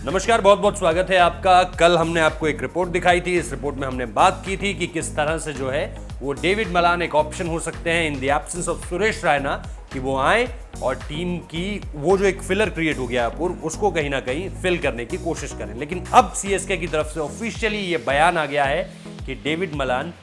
नमस्कार, बहुत बहुत स्वागत है आपका। कल हमने आपको एक रिपोर्ट दिखाई थी। इस रिपोर्ट में हमने बात की थी कि किस तरह से जो है वो डेविड मलान एक ऑप्शन हो सकते हैं in the absence of Suresh Raina, कि वो आए और टीम की वो जो एक फिलर क्रिएट हो गया अपूर्व, उसको कहीं ना कहीं फिल करने की कोशिश करें। लेकिन अब सीएसके की तरफ से ऑफिशियली ये बयान आ गया है कि डेविड मलान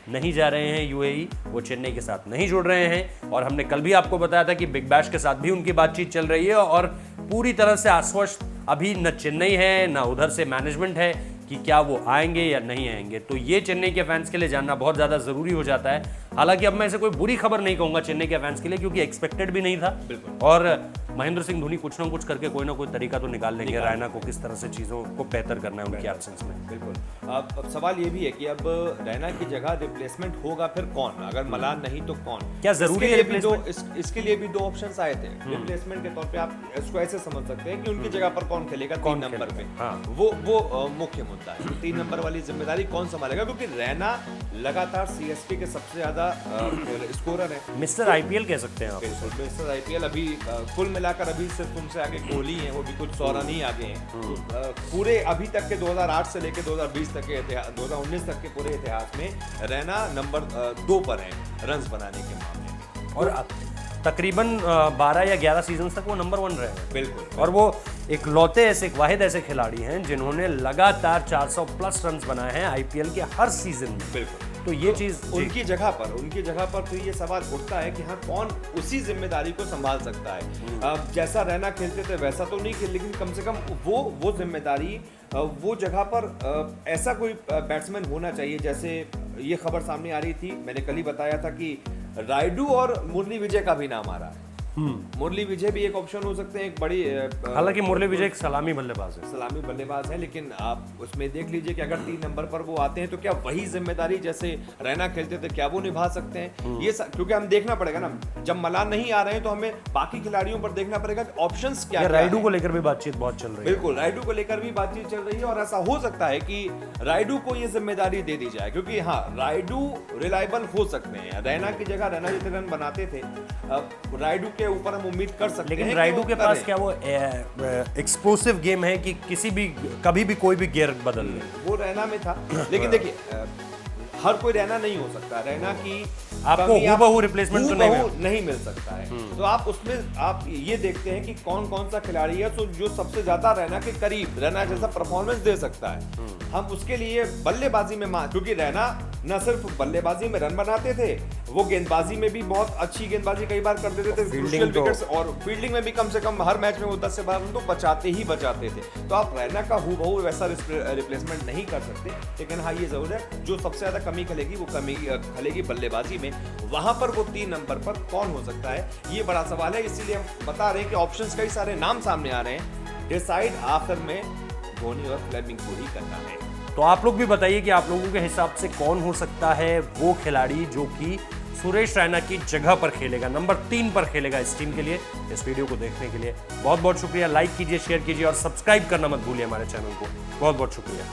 नहीं जा रहे हैं यूएई, वो चेन्नई के साथ नहीं जुड़ रहे हैं। और हमने कल भी आपको बताया था कि बिग बैश के साथ भी उनकी बातचीत चल रही है और पूरी तरह से आश्वस्त अभी न चेन्नई है न उधर से मैनेजमेंट है कि क्या वो आएंगे या नहीं आएंगे। तो ये चेन्नई के फैंस के लिए जानना बहुत ज़्यादा ज़रूरी हो जाता है। हालांकि अब मैं इसे कोई बुरी खबर नहीं कहूँगा चेन्नई के फैंस के लिए, क्योंकि एक्सपेक्टेड भी नहीं था। और महेंद्र सिंह धोनी कुछ ना कुछ करके कोई ना कोई तरीका तो निकाल लेंगे रैना को किस तरह से चीज़ों को बेहतर करना है उनकी एब्सेंस में। बिल्कुल। अब सवाल ये भी है कि अब रैना की जगह रिप्लेसमेंट होगा फिर कौन, अगर मलान नहीं तो कौन? क्या जरूरी है इसके लिए भी दो ऑप्शंस आए थे रिप्लेसमेंट के तौर पे। आप इसको ऐसे समझ सकते हैं कि उनकी जगह पर कौन खेलेगा 3 नंबर पे। वो मुख्य मुद्दा है। 3 नंबर वाली जिम्मेदारी कौन संभालेगा, क्योंकि रैना लगातार सीएसके के सबसे ज्यादा स्कोरर है। मिस्टर आईपीएल कह सकते हैं आप। मिस्टर आईपीएल अभी कुल मिलाकर अभी सिर्फ उनसे आगे कोहली हैं, वो भी कुछ 100 रन ही आगे हैं। पूरे अभी तक के 2008 से लेकर 2020 तक के 2019 तक के पूरे इतिहास में रैना नंबर 2 पर है रन्स बनाने के मामले में। और तकरीबन 12 या 11 सीजन तक वो नंबर 1 रहे हैं। बिल्कुल। और वो एक लौते ऐसे वाहिद ऐसे खिलाड़ी हैं जिन्होंने लगातार 400 प्लस रन्स बनाए हैं आईपीएल के हर सीजन में। बिल्कुल। तो ये चीज उनकी जगह पर तो ये सवाल उठता है कि हाँ, कौन उसी जिम्मेदारी को संभाल सकता है। जैसा रैना खेलते थे वैसा तो नहीं खेल, लेकिन कम से कम वो जिम्मेदारी वो जगह पर ऐसा कोई बैट्समैन होना चाहिए। जैसे ये खबर सामने आ रही थी, मैंने कल ही बताया था कि रायडू और मुरली विजय का भी नाम आ रहा है। मुरली विजय भी एक ऑप्शन हो सकते हैं, एक बड़ी। हालांकि मुरली विजय एक सलामी बल्लेबाज है, लेकिन आप उसमें देख लीजिए कि अगर 3 नंबर पर वो आते हैं तो क्या वही जिम्मेदारी जैसे रैना खेलते थे क्या वो निभा सकते हैं? ये क्योंकि हम देखना पड़ेगा ना, जब मलान नहीं आ रहे हैं तो हमें बाकी खिलाड़ियों पर देखना पड़ेगा कि ऑप्शंस क्या है। रायडू को लेकर भी बातचीत बहुत चल रही है। बिल्कुल, रायडू को लेकर भी बातचीत चल रही है और ऐसा हो सकता है कि रायडू को ये जिम्मेदारी दे दी जाए, क्योंकि हाँ, रायडू रिलायबल हो सकते हैं। रैना की जगह रैना जितने रन बनाते थे, रायडू के ऊपर हम उम्मीद कर सकते हैं। लेकिन रायडू के पास क्या वो एक्सप्लोसिव गेम है कि कभी भी कोई भी गियर बदल ले? वो रैना में था। लेकिन देखिए, हर कोई रैना नहीं हो सकता। रैना की आपको हूबहू रिप्लेसमेंट तो नहीं मिल सकता है। तो आप उसमें आप ये देखते हैं कि कौन कौन सा खिलाड़ी है तो जो सबसे ज्यादा रैना के करीब, रैना जैसा परफॉर्मेंस दे सकता है। हम उसके लिए बल्लेबाजी में क्योंकि रैना न सिर्फ बल्लेबाजी में रन बनाते थे, वो गेंदबाजी में भी बहुत अच्छी गेंदबाजी कई बार कर देते थे, क्रूशियल विकेट्स, और फील्डिंग में भी कम से कम हर मैच में वो 10 से 12 रन तो बचाते थे। तो आप रैना का हूबहू वैसा रिप्लेसमेंट नहीं कर सकते। लेकिन हाँ, ये जरूर है जो सबसे ज्यादा कमी खलेगी वो खलेगी बल्लेबाजी में। वहां पर वो 3 नंबर पर कौन हो सकता है, ये बड़ा सवाल है। इसीलिए हम बता रहे हैं कि ऑप्शंस कई सारे नाम सामने आ रहे हैं। डिसाइड आखिर में धोनी और फ्लेमिंग को ही करना है। तो आप लोग भी बताइए कि आप लोगों के हिसाब से कौन हो सकता है वो खिलाड़ी जो कि सुरेश रैना की जगह पर खेलेगा, नंबर 3 पर खेलेगा इस टीम के लिए। इस वीडियो को देखने के लिए बहुत बहुत शुक्रिया। लाइक कीजिए, शेयर कीजिए और सब्सक्राइब करना मत भूलिए हमारे चैनल को। बहुत बहुत शुक्रिया।